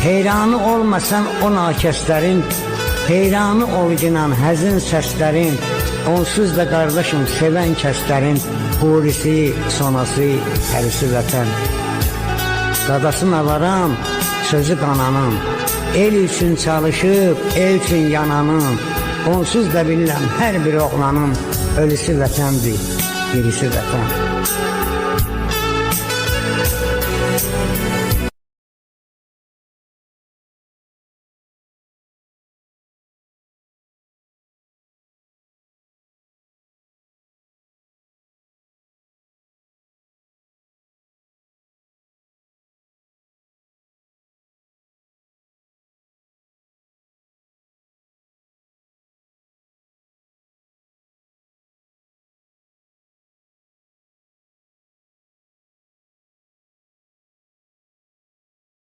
Heyranı olmasan o nakəslərin, heyranı ol ginan həzin səslərin, onsuz da qardaşım sevən kəslərin, hurisi, sonası, hərisi vətən. Qadasın avaram, sözü qananım, el üçün çalışıb, el üçün yananım, onsuz da bilirəm hər bir oğlanın ölüsü vətəndir, birisi vətən.